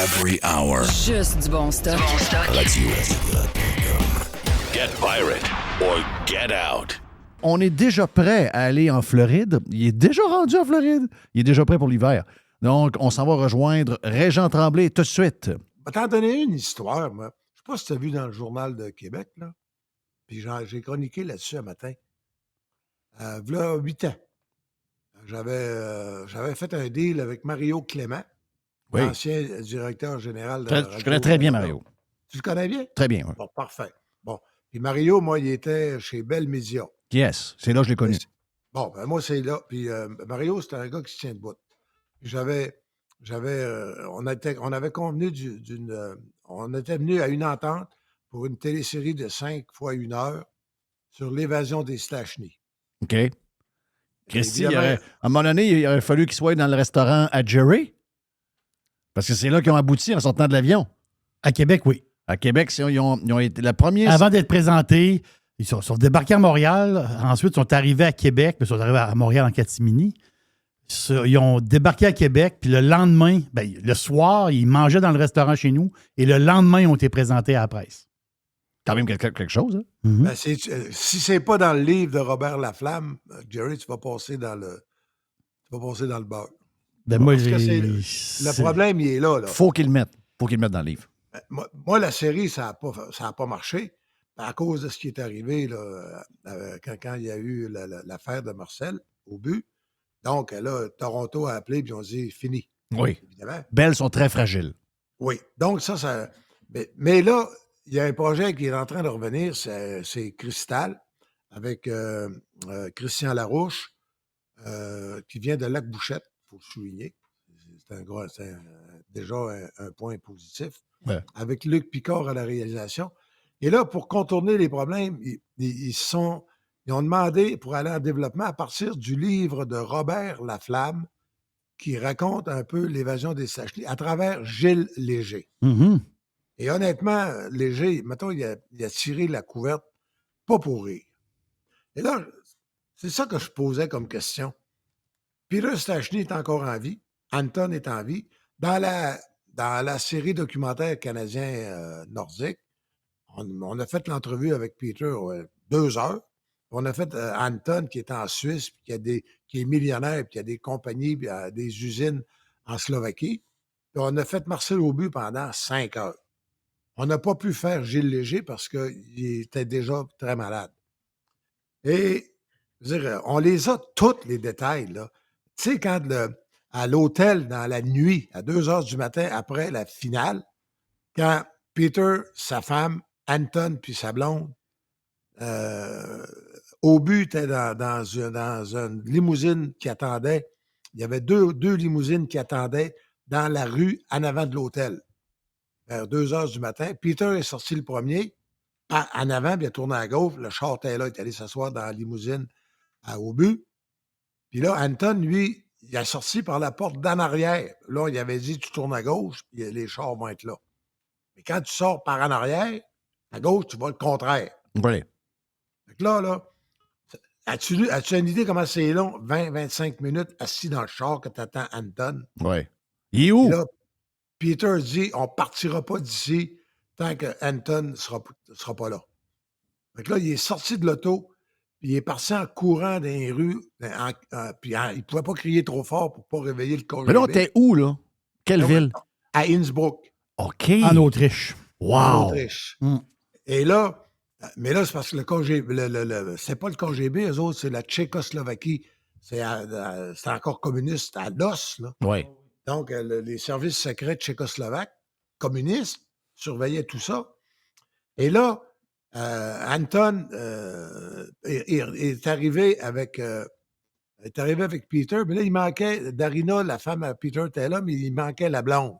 every hour. Juste du bon stock. Radio. Get pirate or get out. On est déjà prêt à aller en Floride. Il est déjà rendu en Floride. Il est déjà prêt pour l'hiver. Donc, on s'en va rejoindre Régent Tremblay tout de suite. Je vais t'en donner une histoire, moi. Je sais pas si tu as vu dans le Journal de Québec, là. Puis j'ai chroniqué là-dessus un matin. V'là 8 ans. J'avais fait un deal avec Mario Clément, Oui. l'ancien directeur général de Je connais très bien Mario. Tu le connais bien? Très bien, oui. Bon, parfait. Bon. Puis Mario, moi, il était chez Bell Media. Yes, c'est là que je l'ai connu. Bon, ben moi, c'est là. Puis Mario, c'était un gars qui se tient debout. On avait convenu on était venu à une entente pour une télésérie de 5 fois 1 heure sur l'évasion des Stachny. OK. Christy, à un moment donné, il aurait fallu qu'il soit dans le restaurant à Jerry. Parce que c'est là qu'ils ont abouti en sortant de l'avion. À Québec, oui. À Québec, ils ont été la première. Avant d'être présentés, ils sont débarqués à Montréal. Ensuite, ils sont arrivés à Québec. Puis ils sont arrivés à Montréal en catimini. Ils ont débarqué à Québec. Puis le lendemain, le soir, ils mangeaient dans le restaurant chez nous. Et le lendemain, ils ont été présentés à la presse. Quand même quelque chose, hein? Mm-hmm. Ben, si c'est pas dans le livre de Robert Laflamme, Jerry, tu vas passer dans le beurre. Moi, le problème, il est là. Faut qu'ils le mettent. Faut qu'ils le mettent dans le livre. Moi, la série, ça n'a pas marché à cause de ce qui est arrivé là, quand il y a eu l'affaire de Marcel au but. Donc, là, Toronto a appelé et ils ont dit fini. Oui. Évidemment. Belles sont très fragiles. Oui. Donc, ça. Mais là, il y a un projet qui est en train de revenir, c'est Cristal, avec Christian Larouche, qui vient de Lac-Bouchette, il faut le souligner. C'est déjà un point positif. Ouais. Avec Luc Picard à la réalisation. Et là, pour contourner les problèmes, ils ont demandé pour aller en développement à partir du livre de Robert Laflamme qui raconte un peu l'évasion des Stachny à travers Gilles Léger. Mm-hmm. Et honnêtement, Léger, mettons, il a tiré la couverte pas pour rire. Et là, c'est ça que je posais comme question. Peter Stachny est encore en vie. Anton est en vie. Dans la série documentaire canadien nordique, on a fait l'entrevue avec Peter 2 heures. On a fait Anton, qui est en Suisse, puis qui est millionnaire, puis qui a des compagnies, puis des usines en Slovaquie. Puis on a fait Marcel Aubu pendant 5 heures. On n'a pas pu faire Gilles Léger parce qu'il était déjà très malade. Et, je veux dire, on les a tous, les détails, là. Tu sais, quand à l'hôtel, dans la nuit, à 2 heures du matin, après la finale, quand Peter, sa femme, Anton puis sa blonde, Aubu était dans une limousine qui attendait. Il y avait deux limousines qui attendaient dans la rue en avant de l'hôtel, vers 2 heures du matin. Peter est sorti le premier, en avant, puis il a tourné à gauche. Le char était là, il est allé s'asseoir dans la limousine à Aubu. Puis là, Anton, lui, il a sorti par la porte d'en arrière. Là, il avait dit, tu tournes à gauche, puis les chars vont être là. Mais quand tu sors par en arrière, à gauche, tu vois le contraire. Oui. Fait que là, as-tu une idée comment c'est long? 20-25 minutes assis dans le char que tu attends Anton. Oui. Il est où? Et là, Peter dit, on partira pas d'ici tant que Anton sera pas là. Fait que là, il est sorti de l'auto, puis il est parti en courant dans les rues, puis il pouvait pas crier trop fort pour pas réveiller le KGB. Mais là, t'es où, là? Quelle ville? À Innsbruck. OK. En Autriche. Wow. En Autriche. Mm. Et là, mais là, c'est parce que le KGB, c'est pas le KGB, eux autres, c'est la Tchécoslovaquie. C'est encore communiste à l'os, là. Oui. Donc, les services secrets tchécoslovaques, communistes, surveillaient tout ça. Et là, Anton est arrivé avec Peter, mais là, il manquait Darina, la femme à Peter était là, mais il manquait la blonde.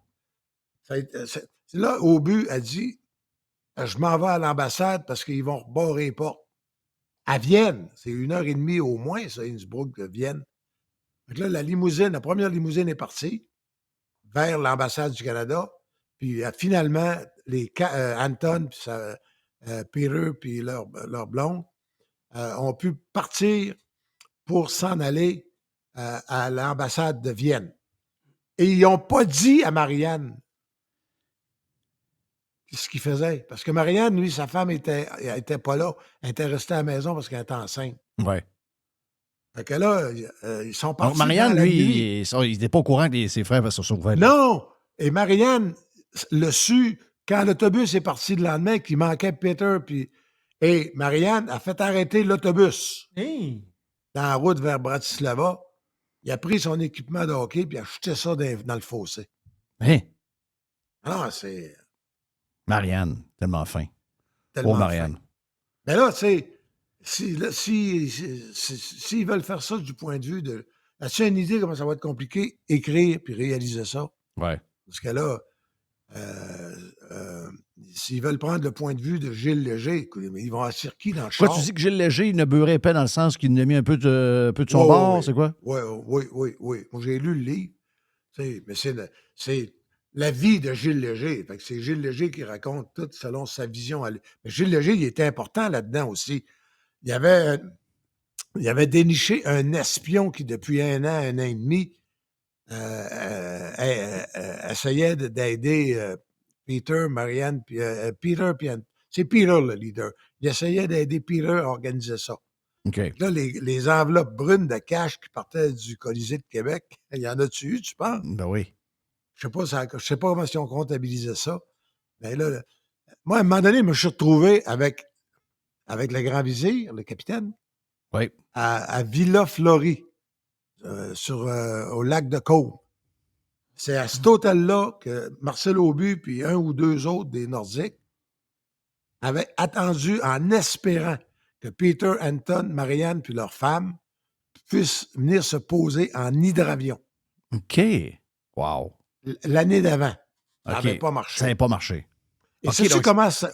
C'est là, Aubu a dit, je m'en vais à l'ambassade parce qu'ils vont rebarrer les portes. À Vienne, c'est 1h30 au moins, ça, Innsbruck, Vienne. Donc là, la première limousine est partie vers l'ambassade du Canada. Puis finalement, Anton, puis Peter, puis leur blonde, ont pu partir pour s'en aller à l'ambassade de Vienne. Et ils n'ont pas dit à Marianne ce qu'il faisait. Parce que Marianne, lui, sa femme était pas là. Elle était restée à la maison parce qu'elle était enceinte. Ouais. Fait que là, ils sont partis. Donc, Marianne, dans la lui, nuit. il n'était pas au courant que ses frères se sauvaient. Non! Et Marianne le su quand l'autobus est parti le lendemain, qu'il manquait Peter. Et Marianne a fait arrêter l'autobus Hey. dans la route vers Bratislava. Il a pris son équipement de hockey et a jeté ça dans le fossé. Hein? Alors, c'est Marianne, tellement fin. tellement Oh, Marianne. fin. Mais là, tu sais, s'ils veulent faire ça du point de vue de... As-tu une idée comment ça va être compliqué? Écrire puis réaliser ça. Ouais. Parce que là, s'ils veulent prendre le point de vue de Gilles Léger, écoute, mais ils vont à circuit dans le char. Pourquoi tu dis que Gilles Léger, il ne beurrait pas dans le sens qu'il a mis un peu de son Ouais, bord, ouais, c'est quoi? Oui. Moi, j'ai lu le livre. Mais c'est la vie de Gilles Léger. Fait que c'est Gilles Léger qui raconte tout selon sa vision. Mais Gilles Léger, il était important là-dedans aussi. Il avait déniché un espion qui, depuis un an et demi, essayait d'aider Peter, Marianne, puis Peter, puis c'est Peter le leader. Il essayait d'aider Peter à organiser ça. OK. Là, les enveloppes brunes de cash qui partaient du Colisée de Québec, il y en a-tu eu, tu penses? Ben oui. Je sais pas comment ils ont comptabilisé ça. Mais là, moi, à un moment donné, je me suis retrouvé avec le grand vizir, le capitaine, Oui. à Villa Flori, au lac de Caume. C'est à cet hôtel-là que Marcel Aubu puis un ou deux autres des Nordiques avaient attendu en espérant que Peter, Anton, Marianne puis leur femme puissent venir se poser en hydravion. OK. Wow. L'année d'avant. Ça OK. n'avait pas marché. Ça n'avait pas marché. Et OK, sais-tu donc- comment ça...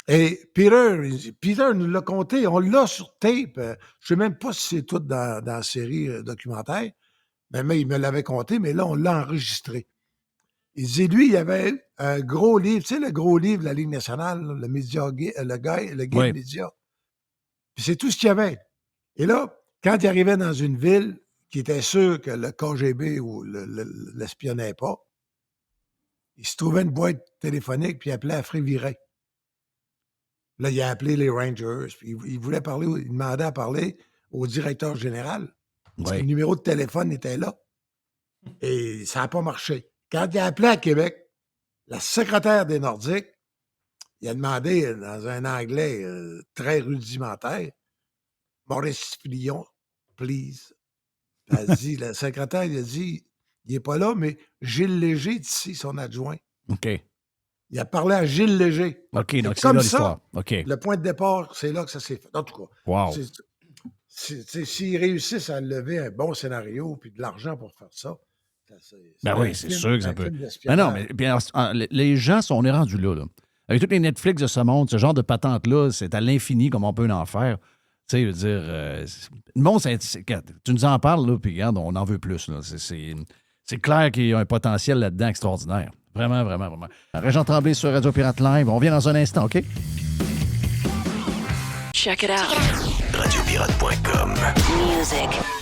Et Peter nous l'a compté, on l'a sur tape. Je ne sais même pas si c'est tout dans la série documentaire, mais il me l'avait compté, mais là, on l'a enregistré. Il dit, lui, il y avait un gros livre, tu sais, le gros livre de la Ligue nationale, là, le média, le guide Oui. média. Puis c'est tout ce qu'il y avait. Et là, quand il arrivait dans une ville qui était sûr que le KGB ou l'espionnait pas, il se trouvait une boîte téléphonique, puis il appelait à Fréviret. Là, il a appelé les Rangers, puis il voulait parler, il demandait à parler au directeur général. Parce que Oui. le numéro de téléphone était là. Et ça n'a pas marché. Quand il a appelé à Québec, la secrétaire des Nordiques, il a demandé dans un anglais très rudimentaire, Maurice Fillon, please. La secrétaire, il a dit, il n'est pas là, mais Gilles Léger est ici, son adjoint. OK. Il a parlé à Gilles Léger. OK, donc c'est comme là ça, l'histoire. OK. Le point de départ, c'est là que ça s'est fait. En tout cas, Wow. s'ils réussissent à lever un bon scénario puis de l'argent pour faire ça, Ben oui, c'est sûr que ça peut. Ben Non, mais bien, les gens, on est rendus là. Avec tous les Netflix de ce monde, ce genre de patente-là, c'est à l'infini comme on peut en faire. Tu sais, je veux dire, le monde, tu nous en parles, là, puis regarde, on en veut plus. Là. C'est clair qu'il y a un potentiel là-dedans extraordinaire. Vraiment, vraiment, vraiment. Régent Tremblay sur Radio Pirate Live. On revient dans un instant, OK? Check it out. Radiopirate.com. Music.